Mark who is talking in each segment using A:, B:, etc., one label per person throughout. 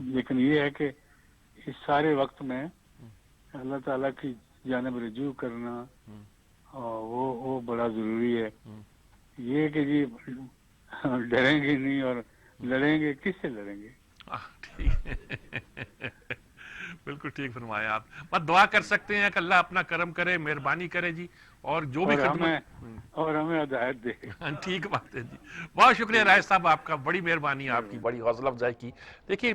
A: لیکن یہ ہے کہ اس سارے وقت میں اللہ تعالیٰ کی جانب رجوع کرنا اور وہ بڑا ضروری ہے. یہ کہ جی ڈریں گے نہیں اور لڑیں گے، کس سے لڑیں گے؟
B: ٹھیک بالکل ٹھیک فرمایا آپ. بس دعا کر سکتے ہیں کہ اللہ اپنا کرم کرے، مہربانی کرے جی، اور جو بھی
A: اور ہمیں ہدایت دے.
B: ٹھیک بات ہے جی. بہت شکریہ راجد صاحب آپ کا، بڑی مہربانی آپ کی، بڑی حوصلہ افزائی کی. دیکھیے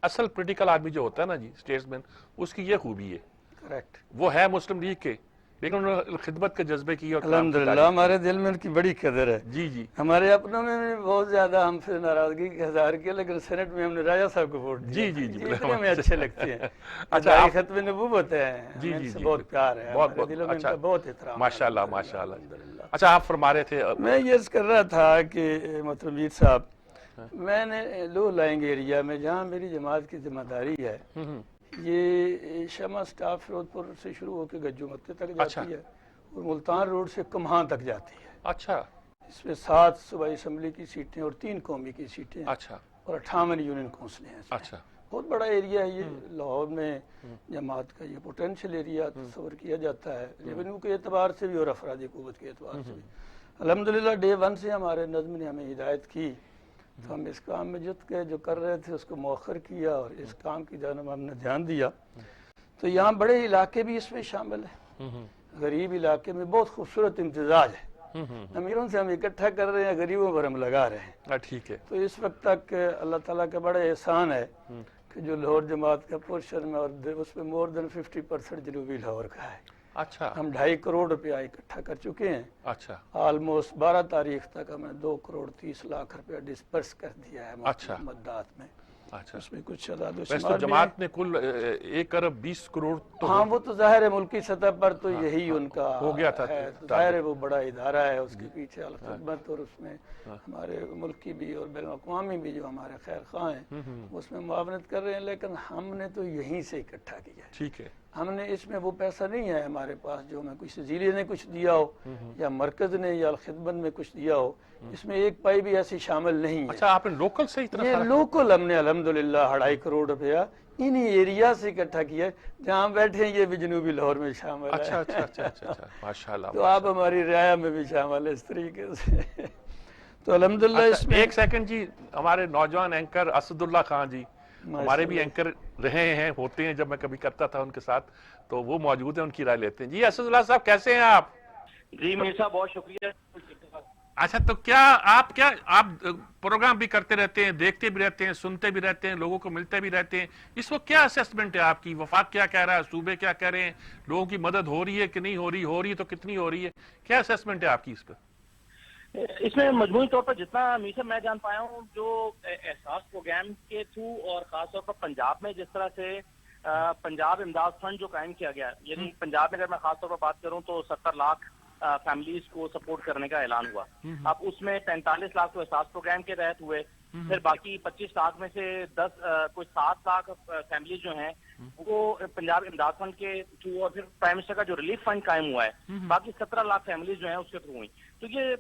B: اصل پولیٹیکل آدمی جو ہوتا ہے نا جی، اسٹیٹس مین، اس کی یہ خوبی ہے،
C: کریکٹ.
B: وہ ہے مسلم لیگ کے لیکن انہوں نے خدمت کے جذبے کی اور
C: الحمدللہ ہمارے دل میں ان کی بڑی قدر ہے.
B: جی جی
C: ہمارے اپنوں میں بھی بہت زیادہ ہم سے ناراضگی کا اظہار کیا، لیکن سینٹ میں ہم نے راجہ صاحب کو ووٹ دیا.
B: جی جی
C: اتنے ہمیں اچھے لگتے ہیں.
B: اچھا آپ
C: ختم نبوت ہے، ہمیں ان سے بہت پیار ہے، ہمارے دلوں میں ان کا بہت احترام.
B: ماشاء اللہ ماشاء اللہ. اچھا آپ فرما رہے تھے.
C: میں یہ عرض کر رہا تھا کہ محترم میر صاحب، میں نے لو لائنگ ایریا میں جہاں میری جماعت کی ذمہ داری ہے، یہ شمع سٹاف فیروز پور سے شروع ہو کے گجو مکے تک جاتی ہے اور ملتان روڈ سے کمہاں تک جاتی ہے.
B: اچھا.
C: اس میں 7 صوبائی اسمبلی کی سیٹیں اور 3 قومی کی سیٹیں ہیں.
B: اچھا.
C: اور 58 یونین کونسلیں ہیں.
B: اچھا.
C: بہت بڑا ایریا ہے یہ. لاہور میں جماعت کا یہ پوٹینشیل ایریا تصور کیا جاتا ہے، ریونیو کے اعتبار سے بھی اور افرادی قوت کے اعتبار سے بھی. الحمدللہ ڈے 1 سے ہمارے نظم نے ہمیں ہدایت کی تو ہم اس کام میں جت کے جو کر رہے تھے اس کو مؤخر کیا اور اس کام کی جانب ہم نے دھیان دیا. تو یہاں بڑے علاقے بھی اس میں شامل ہیں. غریب علاقے میں بہت خوبصورت امتزاج ہے. امیروں سے ہم اکٹھا کر رہے ہیں، غریبوں پر ہم لگا رہے ہیں.
B: ٹھیک ہے.
C: تو اس وقت تک اللہ تعالیٰ کا بڑا احسان ہے کہ جو لاہور جماعت کا پورشن میں اور اس میں مور دین 50% جنوبی لاہور کا ہے.
B: اچھا.
C: ہم 2.5 کروڑ روپیہ اکٹھا کر چکے ہیں.
B: اچھا.
C: آلموسٹ 12 تاریخ تک ہمیں 2 کروڑ 30 لاکھ روپیہ ڈسپرس کر دیا ہے مدات میں.
B: اچھا.
C: اس میں کچھ اعداد و
B: ویسے
C: شمار
B: تو جماعت نے کل 1 ارب 20 کروڑ تو
C: ہاں وہ تو ظاہر ہے ملکی سطح پر تو یہی ان کا
B: ہو گیا تھا.
C: ظاہر ہے وہ بڑا ادارہ ہے، اس کے پیچھے الخدمت اور اس میں ہمارے ملکی بھی اور بین الاقوامی بھی جو ہمارے خیر خواہ ہیں اس میں معاونت کر رہے ہیں. لیکن ہم نے تو یہیں سے اکٹھا کیا ہے.
B: ٹھیک ہے.
C: ہم نے اس میں وہ پیسہ نہیں ہے ہمارے پاس جو ہمیں کچھ ضلع نے کچھ دیا ہو یا مرکز نے یا خدمت میں کچھ دیا ہو. اس میں 1 پائی بھی ایسی شامل نہیں ہے.
B: اچھا آپ نے لوکل سے اتنا
C: یہ لوکل ہم نے الحمدللہ 2.5 کروڑ روپیہ انہی ایریا سے اکٹھا کیا ہے جہاں بیٹھے ہیں. یہ بھی جنوبی لاہور میں شامل ہے.
B: اچھا اچھا اچھا اچھا ماشاءاللہ.
C: تو آپ ہماری رعایا میں بھی شامل ہے اس طریقے سے. تو الحمدللہ اس میں
B: 1 سیکنڈ جی، ہمارے نوجوان اینکر اسد اللہ خان جی ہمارے بھی اینکر رہے ہیں، ہوتے ہیں، جب میں کبھی کرتا تھا ان کے ساتھ تو وہ موجود ہیں، ان کی رائے لیتے ہیں. جی اسد اللہ صاحب کیسے ہیں آپ؟
D: جی میر صاحب بہت شکریہ.
B: اچھا تو کیا آپ پروگرام بھی کرتے رہتے ہیں، دیکھتے بھی رہتے ہیں، سنتے بھی رہتے ہیں، لوگوں کو ملتے بھی رہتے ہیں. اس وقت کیا اسیسمنٹ ہے آپ کی؟ وفاق کیا کہہ رہا ہے، صوبے کیا کہہ رہے ہیں، لوگوں کی مدد ہو رہی ہے کہ نہیں ہو رہی ہے تو کتنی ہو رہی ہے؟ کیا اسیسمنٹ ہے آپ کی اس پر؟
D: اس میں مجموعی طور پر جتنا میر صاحب میں جان پایا ہوں، جو احساس پروگرام کے تھرو اور خاص طور پر پنجاب میں جس طرح سے پنجاب امداد فنڈ جو قائم کیا گیا، یعنی پنجاب میں اگر میں خاص طور پر بات کروں تو 70 لاکھ فیملیز کو سپورٹ کرنے کا اعلان ہوا. اب اس میں 45 لاکھ تو احساس پروگرام کے تحت ہوئے، پھر باقی 25 لاکھ میں سے 7 لاکھ فیملیز جو ہیں وہ پنجاب امداد فنڈ کے تھرو، اور پھر پرائم منسٹر کا جو ریلیف فنڈ قائم ہوا ہے، باقی 17 لاکھ فیملیز جو ہیں اس کے تھرو ہوئی. تو یہ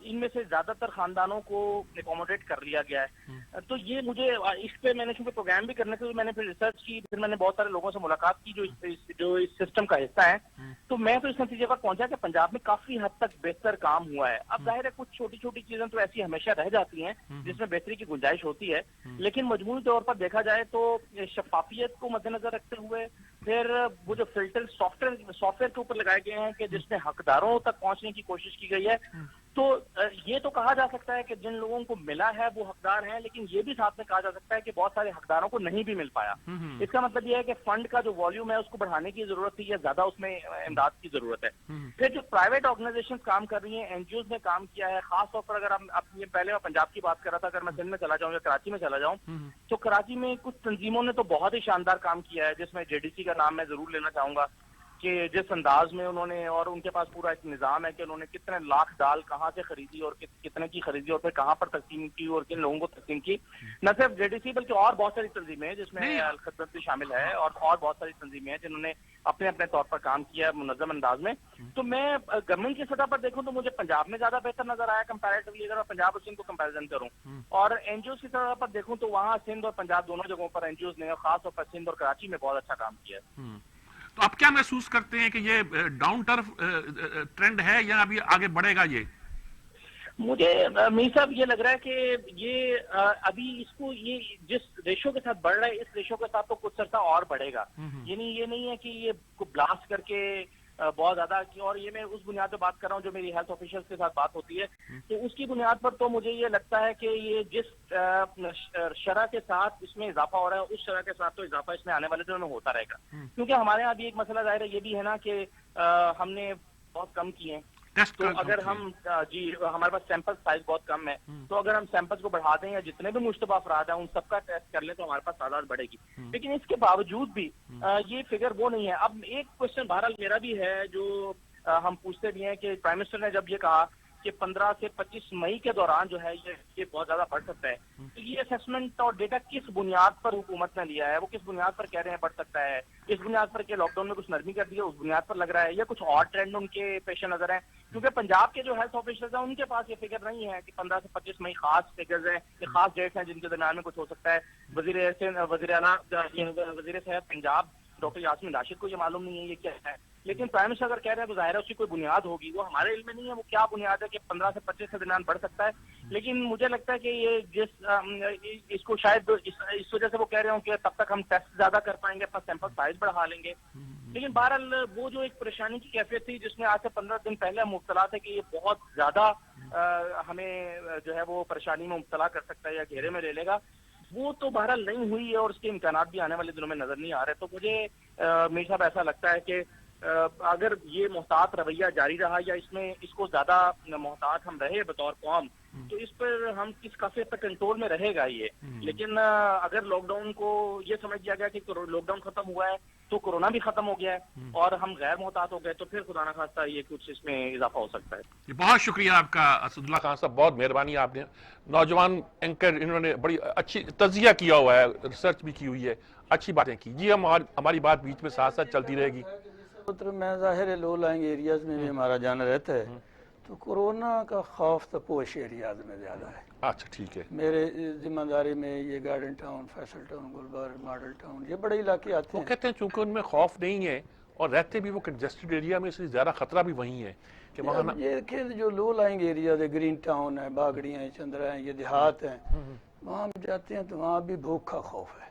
D: ان میں سے زیادہ تر خاندانوں کو اکوموڈیٹ کر لیا گیا ہے. تو یہ مجھے اس پہ میں نے چونکہ پروگرام بھی کرنے سے میں نے پھر ریسرچ کی، پھر میں نے بہت سارے لوگوں سے ملاقات کی جو اس سسٹم کا حصہ ہیں. تو میں تو اس نتیجے پر پہنچا کہ پنجاب میں کافی حد تک بہتر کام ہوا ہے. اب ظاہر ہے کچھ چھوٹی چھوٹی چیزیں تو ایسی ہمیشہ رہ جاتی ہیں جس میں بہتری کی گنجائش ہوتی ہے، لیکن مجموعی طور پر دیکھا جائے تو شفافیت کو مد نظر رکھتے ہوئے پھر وہ جو فلٹر سافٹ ویئر کے اوپر لگائے گئے ہیں کہ جس میں حقداروں تک پہنچنے کی کوشش کی گئی ہے، تو یہ تو کہا جا سکتا ہے کہ جن لوگوں کو ملا ہے وہ حقدار ہیں، لیکن یہ بھی ساتھ میں کہا جا سکتا ہے کہ بہت سارے حقداروں کو نہیں بھی مل پایا. اس کا مطلب یہ ہے کہ فنڈ کا جو والیوم ہے اس کو بڑھانے کی ضرورت تھی یا زیادہ اس میں امداد کی ضرورت ہے. پھر جو پرائیویٹ آرگنائزیشن کام کر رہی ہیں، NGOs نے کام کیا ہے، خاص طور پر اگر پہلے میں پنجاب کی بات کر رہا تھا، اگر میں سندھ میں چلا جاؤں یا کراچی میں چلا جاؤں تو کراچی میں کچھ تنظیموں نے تو بہت ہی شاندار کام کیا ہے، جس میں JDC کا نام میں ضرور لینا چاہوں گا. کہ جس انداز میں انہوں نے, اور ان کے پاس پورا ایک نظام ہے کہ انہوں نے کتنے لاکھ دال کہاں سے خریدی اور کتنے کی خریدی اور پھر کہاں پر تقسیم کی اور کن لوگوں کو تقسیم کی. نہ صرف جے ڈی سی بلکہ اور بہت ساری تنظیمیں ہیں جس میں الخدمت بھی شامل ہے, اور بہت ساری تنظیمیں ہیں جنہوں نے اپنے اپنے طور پر کام کیا ہے منظم انداز میں. تو میں گورنمنٹ کی سطح پر دیکھوں تو مجھے پنجاب میں زیادہ بہتر نظر آیا کمپیریٹیولی, اگر میں پنجاب اور سندھ کو کمپیریزن کروں. اور این جی اوز کی سطح پر دیکھوں تو وہاں سندھ اور پنجاب دونوں جگہوں پر این جی اوز نے خاص طور پر سندھ اور کراچی میں بہت اچھا کام کیا ہے.
B: تو آپ کیا محسوس کرتے ہیں کہ یہ ڈاؤن ٹرف ٹرینڈ ہے یا ابھی آگے بڑھے گا؟ یہ
D: مجھے میر صاحب یہ لگ رہا ہے کہ یہ ابھی اس کو یہ جس ریشو کے ساتھ بڑھ رہا ہے اس ریشو کے ساتھ تو کچھ عرصہ اور بڑھے گا. یعنی یہ نہیں ہے کہ یہ کو بلاسٹ کر کے بہت زیادہ, اور یہ میں اس بنیاد پہ بات کر رہا ہوں جو میری ہیلتھ آفیشلز کے ساتھ بات ہوتی ہے, تو اس کی بنیاد پر تو مجھے یہ لگتا ہے کہ یہ جس شرح کے ساتھ اس میں اضافہ ہو رہا ہے اس شرح کے ساتھ تو اضافہ اس میں آنے والے دنوں میں ہوتا رہے گا. کیونکہ ہمارے یہاں بھی ایک مسئلہ ظاہر ہے یہ بھی ہے نا کہ ہم نے بہت کم کیے ہیں, تو اگر ہم ہمارے پاس سیمپل سائز بہت کم ہے, تو اگر ہم سیمپلز کو بڑھا دیں یا جتنے بھی مشتبہ افراد ہیں ان سب کا ٹیسٹ کر لیں تو ہمارے پاس تعداد بڑھے گی. لیکن اس کے باوجود بھی یہ فگر وہ نہیں ہے. اب ایک کوشچن بہرحال میرا بھی ہے جو ہم پوچھتے بھی ہیں کہ پرائم منسٹر نے جب یہ کہا کہ 15 سے 25 مئی کے دوران جو ہے یہ بہت زیادہ بڑھ سکتا ہے, تو یہ اسیسمنٹ اور ڈیٹا کس بنیاد پر حکومت نے لیا ہے, وہ کس بنیاد پر کہہ رہے ہیں بڑھ سکتا ہے, اس بنیاد پر کہ لاک ڈاؤن میں کچھ نرمی کر دی ہے اس بنیاد پر لگ رہا ہے, یا کچھ اور ٹرینڈ ان کے پیش نظر ہیں؟ کیونکہ پنجاب کے جو ہیلتھ آفیسرز ہیں ان کے پاس یہ فگر نہیں ہے کہ 15 سے 25 مئی خاص فگرز ہیں, یہ خاص ڈیٹس ہیں جن کے درمیان میں کچھ ہو سکتا ہے. وزیر اعلیٰ وزیر صحت پنجاب ڈاکٹر یاسمین راشد کو یہ معلوم نہیں ہے یہ کیا ہے, لیکن پرائم منسٹر اگر کہہ رہے ہیں تو ظاہر ہے اس کی کوئی بنیاد ہوگی. وہ ہمارے علم میں نہیں ہے وہ کیا بنیاد ہے کہ 15 سے 25 کے درمیان بڑھ سکتا ہے. لیکن مجھے لگتا ہے کہ یہ اس کو شاید اس وجہ سے وہ کہہ رہے ہوں کہ تب تک ہم ٹیسٹ زیادہ کر پائیں گے, اپنا سیمپل سائز بڑھا لیں گے. لیکن بہرحال وہ جو ایک پریشانی کی کیفیت تھی جس میں آج سے 15 دن پہلے ہم مبتلا تھے کہ یہ بہت زیادہ ہمیں جو ہے وہ پریشانی میں مبتلا کر سکتا ہے یا گھیرے میں لے لے گا, وہ تو بہرحال نہیں ہوئی ہے اور اس کے امکانات بھی آنے والے دنوں میں نظر نہیں آ رہے. تو مجھے میر صاحب ایسا لگتا ہے کہ اگر یہ محتاط رویہ جاری رہا یا اس کو زیادہ محتاط ہم رہے بطور قوم, تو اس پر ہم کافی حد تک کنٹرول میں رہے گا یہ. لیکن اگر لاک ڈاؤن کو یہ سمجھ لیا گیا کہ لاک ڈاؤن ختم ہوا ہے تو کورونا بھی ختم ہو گیا ہے اور ہم غیر محتاط ہو گئے, تو پھر خدا نہ خواستہ یہ کچھ اس میں اضافہ ہو سکتا ہے.
B: بہت شکریہ آپ کا اسداللہ خان صاحب, بہت مہربانی. آپ نے نوجوان اینکر انہوں نے بڑی اچھی تجزیہ کیا ہوا ہے, ریسرچ بھی کی ہوئی ہے, اچھی باتیں کی. جی ہماری بات بیچ میں ساتھ ساتھ چلتی رہے گی.
C: میں ظاہر ہے لو لائنگ ایریاز میں بھی ہمارا جانا رہتا ہے, تو کورونا کا خوف تو پوش ایریاز میں زیادہ ہے.
B: اچھا ٹھیک ہے.
C: میرے ذمہ داری میں یہ garden town, Faisal town, Gulberg, model town, یہ بڑے علاقے آتے
B: وہ
C: ہیں.
B: کہتے ہیں چونکہ ان میں خوف نہیں ہے اور رہتے بھی وہ کنجسٹڈ ایریا میں, اس لیے زیادہ خطرہ بھی وہیں ہے کہ وہاں
C: یہ کہ جو لو لائنگ ایریاز ہے, گرین ٹاؤن ہے, باگڑیاں ہیں, چندرا ہیں, یہ دیہات ہیں, وہاں ہم جاتے ہیں تو وہاں بھی بھوک کا خوف ہے,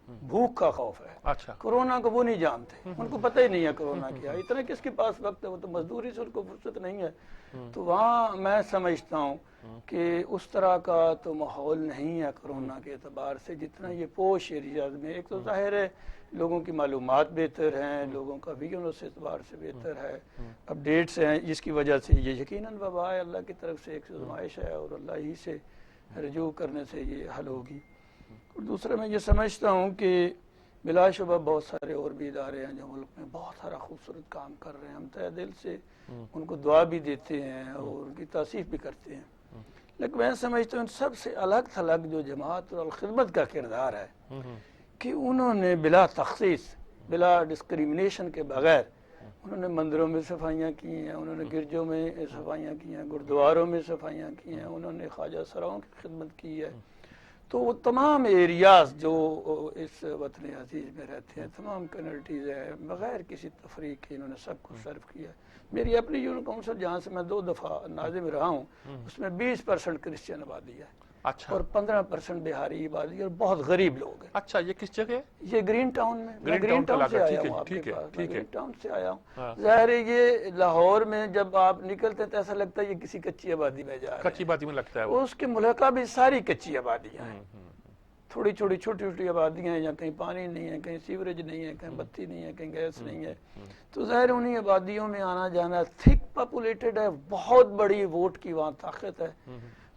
C: بھوک کا خوف ہے.
B: اچھا
C: کورونا کو وہ نہیں جانتے, ان کو پتہ ہی نہیں ہے کورونا کیا, اتنا کس کے پاس وقت ہے, وہ تو مزدوری سے ان کو فرصت نہیں ہے. تو وہاں میں سمجھتا ہوں کہ اس طرح کا تو ماحول نہیں ہے کورونا کے اعتبار سے جتنا یہ پوش ایریاز میں. ایک تو ظاہر ہے لوگوں کی معلومات بہتر ہیں, لوگوں کا ویژن اس اعتبار سے بہتر ہے, اپڈیٹس ہیں, جس کی وجہ سے یہ یقیناً وبا ہے, اللہ کی طرف سے ایک آزمائش ہے اور اللہ ہی سے رجوع کرنے سے یہ حل ہوگی. اور دوسرا میں یہ سمجھتا ہوں کہ بلا شبہ بہت سارے اور بھی ادارے ہیں جو ملک میں بہت سارا خوبصورت کام کر رہے ہیں, ہم تہ دل سے ان کو دعا بھی دیتے ہیں اور ان کی تعریف بھی کرتے ہیں. لیکن میں سمجھتا ہوں ان سب سے الگ تھلگ جو جماعت اور الخدمت کا کردار ہے کہ انہوں نے بلا تخصیص, بلا ڈسکریمنیشن کے بغیر انہوں نے مندروں میں صفائیاں کی ہیں, انہوں نے گرجوں میں صفائیاں کی ہیں, گردواروں میں صفائیاں کی ہیں, انہوں نے خواجہ سراؤں کی خدمت کی ہے. تو وہ تمام ایریاز جو اس وطن عزیز میں رہتے ہیں, تمام کمیونٹیز ہیں, بغیر کسی تفریق کے انہوں نے سب کو سرو کیا. میری اپنی یونین کونسل جہاں سے میں 2 دفعہ ناظم رہا ہوں, اس میں 20% کرسچن آبادی ہے.
B: اچھا.
C: اور 15% بہاری آبادی اور بہت غریب لوگ ہیں.
B: اچھا, یہ کس جگہ ہے؟
C: یہ گرین ٹاؤن میں. میں گرین ٹاؤن سے آیا ہوں, آپ کے پاس گرین ٹاؤن سے آیا ہوں. ظاہر ہے یہ لاہور میں جب آپ نکلتے ہیں تو ایسا لگتا ہے یہ کسی کچی آبادی میں جا رہے ہیں.
B: کچی آبادی میں لگتا ہے وہ.
C: اس کے ملحقہ بھی ساری کچی آبادیاں ہیں, تھوڑی چھوٹی چھوٹی آبادیاں ہیں, یا کہیں پانی نہیں ہے, کہیں سیوریج نہیں ہے, کہیں بتی نہیں ہے, کہیں گیس نہیں ہے. تو ظاہر انہیں آبادیوں میں آنا جانا تھک پاپولیٹڈ ہے, بہت بڑی ووٹ کی وہاں طاقت ہے.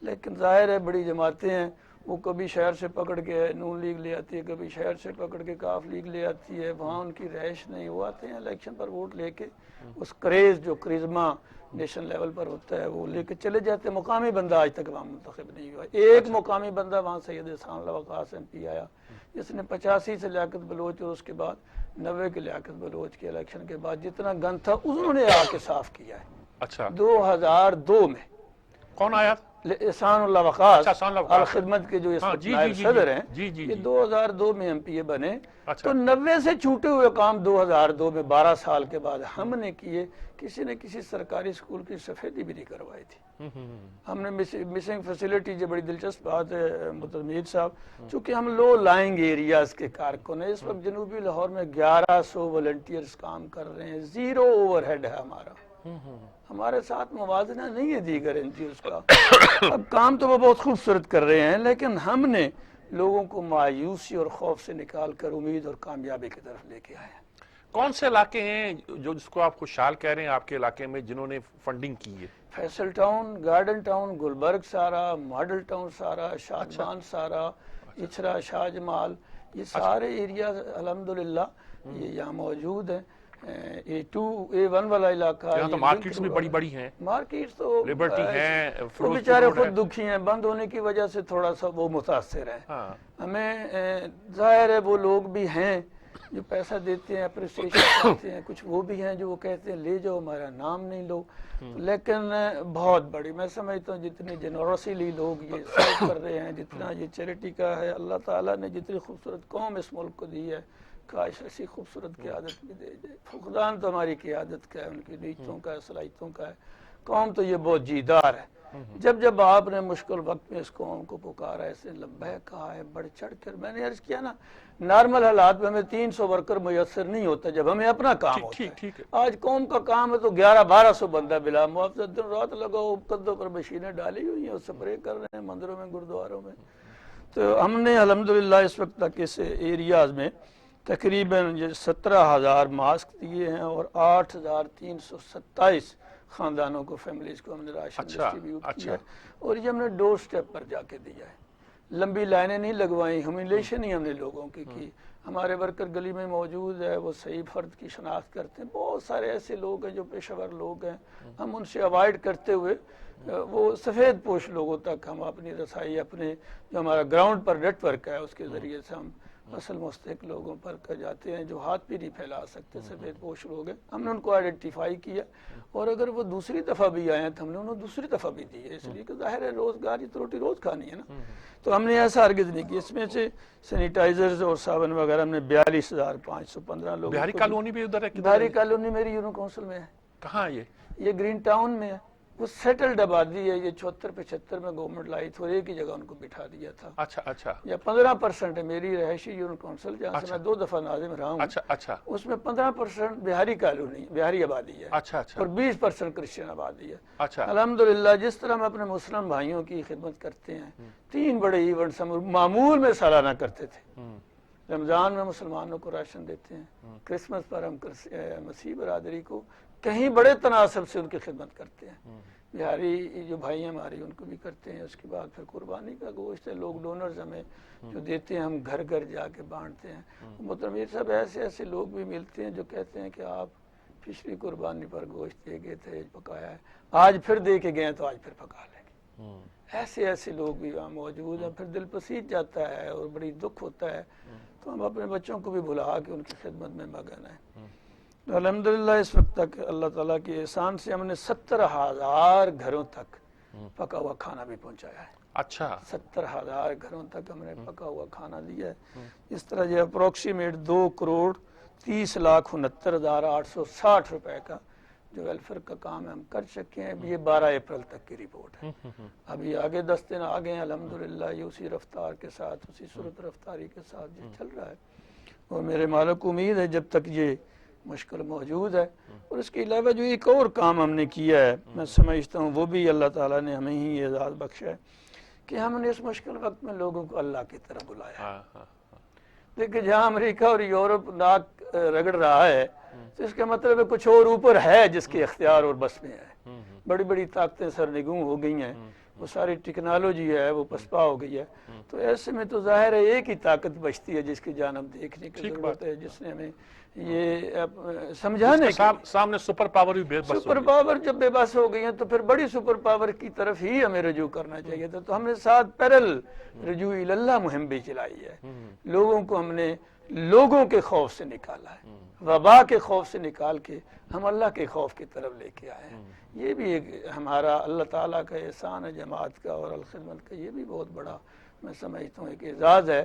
C: لیکن ظاہر ہے بڑی جماعتیں ہیں, وہ کبھی شہر سے پکڑ کے نون لیگ لے آتی ہے، کبھی شہر سے پکڑ کے کاف لیگ لے آتی ہے، وہاں ان کی رہائش نہیں، وہ آتے ہیں الیکشن پر ووٹ لے کے، اس کریز جو کرزما نیشنل لیول پر ہوتا ہے وہ لے کے چلے جاتے ہیں۔ مقامی بندہ آج تک وہاں منتخب نہیں ہوا۔ ایک مقامی بندہ وہاں سید احسان اللہ وقاص ایم پی آیا جس نے 85 سے لیاقت بلوچ اور اس کے بعد 90 کے لیاقت بلوچ کے الیکشن کے بعد جتنا گند تھا انہوں نے آ کے صاف کیا ہے۔
B: اچھا
C: 2002 میں
B: کون آیا؟
C: احسان اللہ وقاص
B: اچھا، احسان اللہ وقاص۔
C: الخدمت کے جو اس
B: ہاں،
C: وقت
B: جی،
C: نائب
B: جی، جی،
C: صدر
B: جی،
C: ہیں،
B: جی، جی،
C: یہ
B: جی۔
C: 2002 میں ایم پی اے بنے۔
B: اچھا۔
C: تو 90 سے چھوٹے ہوئے کام 2002 میں 12 سال کے بعد ہم نے کیے۔ کسی نے کسی سرکاری اسکول کی سفیدی بھی نہیں کروائی تھی۔ ہم نے مسنگ فیسلٹی، جو بڑی دلچسپ بات ہے متمید صاحب، چونکہ ہم لو لائنگ ایریاز کے کارکن ہیں، اس وقت جنوبی لاہور میں 1100 والنٹیئرز کام کر رہے ہیں، 0 اوور ہیڈ ہے ہمارا، ہمارے ساتھ موازنہ نہیں ہے دیگر این جی اوز کا۔ اب کام تو وہ بہت خوبصورت کر رہے ہیں، لیکن ہم نے لوگوں کو مایوسی اور خوف سے نکال کر امید اور کامیابی کی طرف لے کے آئے ہیں۔
B: کون سے علاقے ہیں جو جس کو آپ خوشحال کہہ رہے ہیں آپ کے علاقے میں جنہوں نے فنڈنگ کی ہے؟
C: Faisal town, garden town, Gulberg سارا، ماڈل ٹاؤن سارا، شادمان سارا، اچھرا، شاہ جمال، یہ سارے ایریاز الحمدللہ یہ یہاں موجود ہیں۔ A2 A1 والا علاقہ،
B: یہاں تو مارکیٹس بھی بڑی بڑی ہیں،
C: مارکیٹس تو
B: لبرٹی ہیں،
C: وہ
B: فروز
C: بیچارے
B: روڈ ہے۔
C: خود دکھی ہیں، بند ہونے کی وجہ سے تھوڑا سا وہ متاثر ہیں۔
B: ہاں
C: ہمیں ظاہر ہے وہ لوگ بھی ہیں جو پیسہ دیتے ہیں، اپریسیشن کرتے ہیں، کچھ وہ بھی ہیں جو وہ کہتے ہیں لے جاؤ ہمارا نام نہیں لو، لیکن بہت بڑی میں سمجھتا ہوں جتنی جنورسلی لوگ یہ سرو کر رہے ہیں، جتنا یہ چیریٹی کا ہے، اللہ تعالیٰ نے جتنی خوبصورت قوم اس ملک کو دی ہے، کاش ایسی خوبصورت قیادت بھی دے جائے۔ فقدان تو ہماری قیادت کا ہے، ان کی نیتوں کا ہے، صلاحیتوں کا ہے۔ قوم تو یہ بہت جیدار ہے۔ جب جب آپ نے مشکل وقت میں اس قوم کو پکارا، ایسے لبیک کہا ہے بڑھ چڑھ کر، میں نے عرض کیا نا نارمل حالات میں ہمیں 300 ورکر میسر نہیں ہوتا جب ہمیں اپنا کام ہوتا
B: ٹھیک
C: ہے۔
B: ہے۔
C: آج قوم کا کام ہے تو 1100-1200 بندہ بلا معاوضہ دن رات لگاؤ، کندھوں پر مشینیں ڈالی ہوئی ہیں اور سپرے کر رہے ہیں مندروں میں، گردواروں میں۔ تو ہم نے الحمدللہ اس وقت تک اس ایریاز میں تقریباً 17,000 ماسک دیے ہیں اور 8,327 خاندانوں کو، فیملیز کو ہم نے راشن ڈسٹریبیوٹ کیا ہے، اور یہ ہم نے ڈور سٹیپ پر جا کے دیا ہے۔ لمبی لائنیں نہیں لگوائیں، ہیوملیشن ہی ہم نے لوگوں کی ہمارے ورکر گلی میں موجود ہے، وہ صحیح فرد کی شناخت کرتے ہیں۔ بہت سارے ایسے لوگ ہیں جو پیشہ ور لوگ ہیں، ہم ان سے اوائڈ کرتے ہوئے وہ سفید پوش لوگوں تک ہم اپنی رسائی، اپنے جو ہمارا گراؤنڈ پر نیٹ ورک ہے اس کے ذریعے سے ہم اصل مستحق لوگوں پر جاتے ہیں جو ہاتھ بھی نہیں پھیلا سکتے، سفید پوش لوگ ہیں، ہم نے ان کو آئیڈینٹیفائی کیا، اور اگر وہ دوسری دفعہ بھی آئے ہیں تو ہم نے انہوں دوسری دفعہ بھی دی ہے، اس لیے کہ ظاہر ہے روزگار یہ تو روٹی روز کھانی ہے نا، تو ہم نے ایسا ہرگز نہیں کیا۔ اس میں سے سینیٹائزرز اور صابن وغیرہ ہم نے 42,515 لوگ۔
B: بہاری کالونی بھی ادھر ہے؟
C: بہاری کالونی میری یونو کونسل میں ہے۔
B: کہاں ہے
C: یہ گرین ٹاؤن میں ہے، وہ سیٹلڈ آبادی ہے، یہ 74-75 میں گورنمنٹ لائی تھی اور ایک ہی جگہ ان کو بٹھا دیا تھا۔
B: اچھا اچھا
C: یا 15% ہے میری رہائشی یونو کونسل جہاں سے میں 2 دفعہ ناظم رہا ہوں،
B: اچھا اچھا
C: اس میں 15% بہاری کالونی، بہاری آبادی ہے،
B: اچھا اچھا
C: اور 20% کرسچن آبادی ہے۔
B: اچھا
C: الحمدللہ جس طرح ہم اپنے مسلم بھائیوں کی خدمت کرتے ہیں، 3 بڑے ایونٹس ہم معمول میں سالانہ کرتے تھے۔ رمضان میں مسلمانوں کو راشن دیتے ہیں، کرسمس پر ہم مسیح برادری کو کہیں بڑے تناسب سے ان کی خدمت کرتے ہیں، بہاری جو بھائی ہماری ان کو بھی کرتے ہیں۔ اس کے بعد پھر قربانی کا گوشت ہے، لوگ ڈونرز ہمیں جو دیتے ہیں ہم گھر گھر جا کے بانٹتے ہیں۔ میر صاحب ایسے ایسے لوگ بھی ملتے ہیں جو کہتے ہیں کہ آپ پچھلی قربانی پر گوشت دے گئے تھے، پکایا ہے، آج پھر دے کے گئے تو آج پھر پکا لیں گے۔ ایسے ایسے لوگ بھی وہاں موجود ہیں، پھر دل پسیج جاتا ہے اور بڑی دکھ ہوتا ہے، تو ہم اپنے بچوں کو بھی بلا کے ان کی خدمت میں مگن ہیں۔ تو الحمدللہ اس وقت تک اللہ تعالیٰ کے احسان سے ہم نے 70,000 گھروں تک پکا ہوا کھانا بھی پہنچایا ہے۔
B: اچھا
C: 70,000 گھروں تک ہم نے پکا ہوا کھانا دیا ہے۔ اس طرح یہ اپروکسیمیٹ 2,30,69,860 روپے کا جو ویلفیئر کا کام ہم کر چکے ہیں۔ یہ 12 اپریل تک کی رپورٹ ہے، ابھی آگے 10 دن آگے ہیں الحمدللہ، یہ اسی رفتار کے ساتھ، اسی صورت رفتاری کے ساتھ یہ چل رہا ہے، اور میرے مالک کو امید ہے جب تک یہ مشکل موجود ہے۔ اور اس کے علاوہ جو ایک اور کام ہم نے کیا ہے، میں سمجھتا ہوں وہ بھی اللہ تعالیٰ نے ہمیں ہی اعزاز بخشا ہے کہ ہم نے اس مشکل وقت میں لوگوں کو اللہ کی طرف بلایا ہے۔ دیکھیں جہاں امریکہ اور یورپ ناک رگڑ رہا ہے تو اس کا مطلب ہے کچھ اور اوپر ہے جس کے اختیار اور بس میں ہے۔ بڑی بڑی طاقتیں سرنگوں ہو گئی ہیں، وہ ساری ٹیکنالوجی ہے وہ پسپا ہو گئی ہے. تو ایسے میں تو ظاہر ہے ایک ہی طاقت بچتی ہے جس کی جانب دیکھنے کی ضرورت ہے, جس نے ہمیں یہ سمجھانے
B: سامنے سپر پاور بھی بے بس
C: سپر پاور جب بے بس ہو گئی ہیں تو پھر بڑی سپر پاور کی طرف ہی ہمیں رجوع کرنا چاہیے تھا. تو ہم نے ساتھ پیرل رجوع اللہ مہم بھی چلائی ہے. لوگوں کو ہم نے لوگوں کے خوف سے نکالا ہے, وبا کے خوف سے نکال کے ہم اللہ کے خوف کی طرف لے کے آئے ہیں. یہ بھی ایک ہمارا اللہ تعالیٰ کا احسان ہے جماعت کا اور الخدمت کا. یہ بھی بہت بڑا میں سمجھتا ہوں ایک اعزاز ہے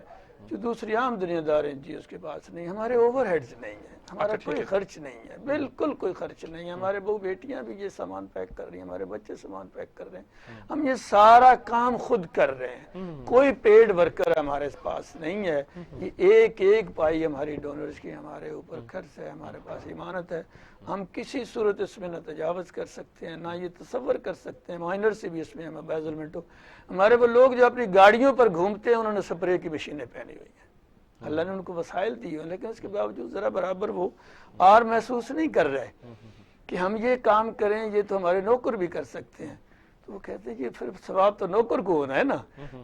C: جو دوسری عام دنیا دار این جی اوز کے پاس نہیں. ہمارے اوور ہیڈز نہیں ہیں, ہمارا کوئی خرچ نہیں ہے, بالکل کوئی خرچ نہیں ہے. ہمارے بہو بیٹیاں بھی یہ سامان پیک کر رہی ہیں, ہمارے بچے سامان پیک کر رہے ہیں, ہم یہ سارا کام خود کر رہے ہیں. کوئی پیڈ ورکر ہمارے پاس نہیں ہے. یہ ایک ایک پائی ہماری ڈونرز کی ہمارے اوپر خرچ ہے, ہمارے پاس امانت ہے. ہم کسی صورت اس میں نہ تجاوز کر سکتے ہیں نہ یہ تصور کر سکتے ہیں مائنر سے بھی اس میں ہم بیزلمنٹ ہو. ہمارے وہ لوگ جو اپنی گاڑیوں پر گھومتے ہیں انہوں نے سپرے کی مشینیں پہنی ہوئی ہیں, اللہ نے ان کو وسائل دی ہیں, لیکن اس کے باوجود ذرا برابر وہ اور محسوس نہیں کر رہے کہ ہم یہ کام کریں, یہ تو ہمارے نوکر بھی کر سکتے ہیں. تو وہ کہتے ہیں کہ پھر ثواب تو نوکر کو ہونا ہے نا,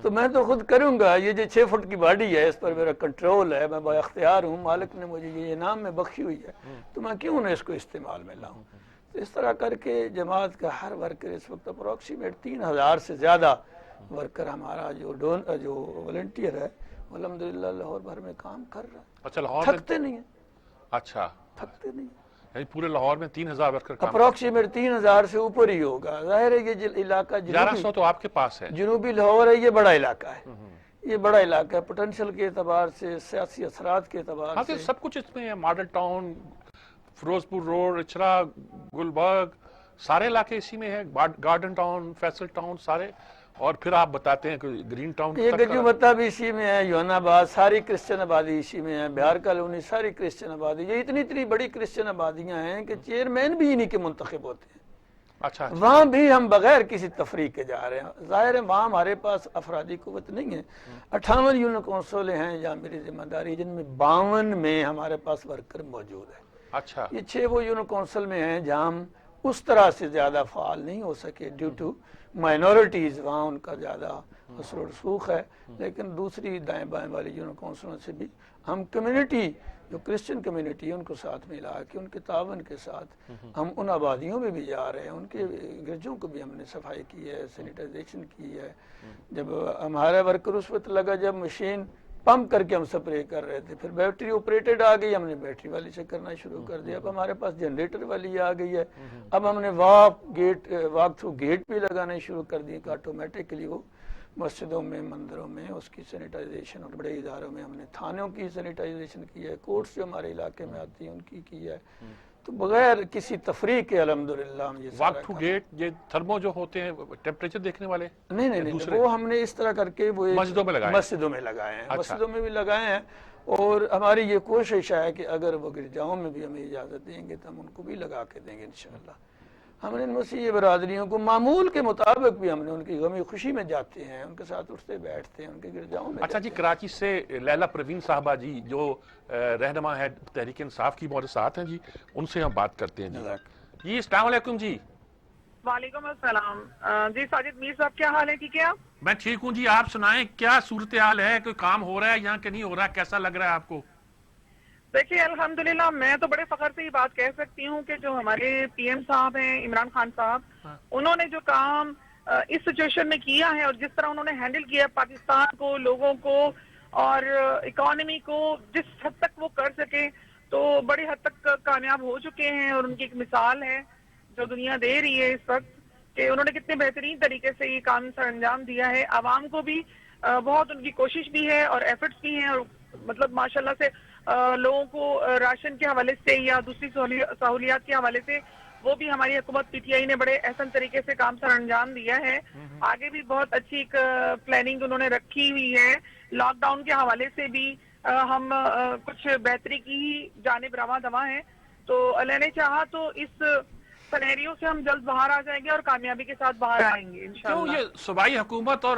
C: تو میں تو خود کروں گا. یہ جو 6 فٹ کی باڈی ہے اس پر میرا کنٹرول ہے, میں با اختیار ہوں, مالک نے مجھے یہ انعام میں بخشی ہوئی ہے, تو میں کیوں نہ اس کو استعمال میں لاؤں. تو اس طرح کر کے جماعت کا ہر ورکر اس وقت اپروکسیمیٹ 3000 سے زیادہ ورکر ہمارا جو والنٹیئر ہے الحمدللہ لاہور بھر میں کام کر رہا ہے.
B: اچھا لاہور
C: تھکتے نہیں ہیں,
B: اچھا
C: تھکتے نہیں ہیں.
B: یعنی پورے لاہور میں 3000 ورکر کام
C: اپروکسیمیٹ 3000 سے اوپر ہی ہوگا. ظاہر ہے یہ علاقہ
B: 1100 تو آپ کے پاس ہے.
C: جنوبی لاہور ہے, یہ بڑا علاقہ ہے, یہ بڑا علاقہ ہے پوٹینشل کے اعتبار سے, سیاسی اثرات کے اعتبار سے.
B: سب کچھ اس میں ہے, ماڈل ٹاؤن, فیروز پور روڈ, اچرا, گلبرگ, سارے علاقے اسی میں ہیں, گارڈن ٹاؤن, فیصل ٹاؤن, سارے. اور پھر آپ بتاتے ہیں کہ گرین ٹاؤن
C: یہ گجومتا بھی اسی میں ہے, یونا آباد ساری کرسچن آبادی اسی میں ہے, بہار کالونی ساری کرسچن آبادی. یہ اتنی بڑی کرسچن آبادیاں ہیں کہ چیئرمین بھی انہی کے منتخب ہوتے ہیں.
B: اچھا
C: وہاں بھی ہم بغیر کسی تفریق کے جا رہے ہیں. ظاہر ہے وہاں ہمارے پاس افرادی قوت نہیں ہے. 58 یونٹ کونسل ہیں جہاں میری ذمہ داری, جن میں 52 میں ہمارے پاس ورکر موجود ہے.
B: اچھا
C: یہ 6 وہ یونٹ کونسل میں ہیں جہاں ہم اس طرح سے زیادہ فعال نہیں ہو سکے ڈیو ٹو مائنورٹیز, وہاں ان کا زیادہ اثر و رسوخ ہے. لیکن دوسری دائیں بائیں والی یونٹ کونسلوں سے بھی ہم کمیونٹی جو کرسچن کمیونٹی ہے ان کو ساتھ ملا کے ان کے تعاون کے ساتھ ہم ان آبادیوں میں بھی جا رہے ہیں. ان کے گرجوں کو بھی ہم نے صفائی کی ہے, سینیٹائزیشن کی ہے. جب ہمارا ورکر اس وقت لگا جب مشین پمپ کر کے ہم سپرے کر رہے تھے, پھر بیٹری آپریٹڈ آ گئی, ہم نے بیٹری والی سے کرنا شروع کر دیا. اب ہمارے پاس جنریٹر والی آ گئی ہے. اب ہم نے واک تھرو گیٹ بھی لگانے شروع کر دیے کہ آٹومیٹکلی وہ مسجدوں میں, مندروں میں اس کی سینیٹائزیشن, اور بڑے اداروں میں ہم نے تھانوں کی سینیٹائزیشن کی ہے, کورٹس جو ہمارے علاقے میں آتی ہیں ان کی ہے. تو بغیر کسی تفریق کے الحمدللہ ہم یہ
B: واک ٹو گیٹ, یہ تھرمو جو ہوتے ہیں ٹیمپریچر دیکھنے والے
C: نہیں, وہ ہم نے اس طرح کر کے وہ
B: مسجدوں میں
C: لگائے ہیں, مسجدوں میں بھی لگائے ہیں. اور ہماری یہ کوشش ہے کہ اگر وہ گرجاؤں میں بھی ہمیں اجازت دیں گے تو ہم ان کو بھی لگا کے دیں گے انشاءاللہ. ہم نے ان مسیحی برادریوں کو معمول کے مطابق بھی ہم نے ان کی غمی خوشی میں جاتے ہیں, ان کے ساتھ اٹھتے بیٹھتے ہیں, ان کے گرجاؤں میں.
B: اچھا جی, کراچی سے لیلا پروین صاحبہ جی جو رہنما ہے تحریک انصاف کی, ہمارے ساتھ ہیں جی, ان سے ہم بات کرتے ہیں. جی السلام علیکم جی.
E: وعلیکم السلام. جی ساجد میر صاحب کیا حال ہے, ٹھیک ہے آپ؟
B: میں ٹھیک ہوں جی, آپ سنائیں کیا صورتحال ہے, کوئی کام ہو رہا ہے یہاں کہ نہیں ہو رہا, کیسا لگ رہا ہے آپ کو؟
E: دیکھیے الحمدللہ میں تو بڑے فخر سے یہ بات کہہ سکتی ہوں کہ جو ہمارے پی ایم صاحب ہیں عمران خان صاحب, انہوں نے جو کام اس سچویشن میں کیا ہے اور جس طرح انہوں نے ہینڈل کیا پاکستان کو, لوگوں کو اور اکانومی کو, جس حد تک وہ کر سکے تو بڑی حد تک کامیاب ہو چکے ہیں. اور ان کی ایک مثال ہے جو دنیا دے رہی ہے اس وقت کہ انہوں نے کتنے بہترین طریقے سے یہ کام سر انجام دیا ہے. عوام کو بھی بہت ان کی کوشش بھی ہے اور ایفرٹس بھی ہیں, اور مطلب ماشاءاللہ سے لوگوں کو راشن کے حوالے سے یا دوسری سہولیات کے حوالے سے وہ بھی ہماری حکومت پی ٹی آئی نے بڑے احسن طریقے سے کام سر انجام دیا ہے. آگے بھی بہت اچھی ایک پلاننگ انہوں نے رکھی ہوئی ہے. لاک ڈاؤن کے حوالے سے بھی ہم کچھ بہتری کی ہی جانب رواں دواں ہیں. تو اللہ نے چاہا تو اس سینیریو سے ہم جلد باہر آ جائیں گے اور کامیابی کے ساتھ باہر آئیں گے انشاءاللہ.
B: کیوں یہ صوبائی حکومت اور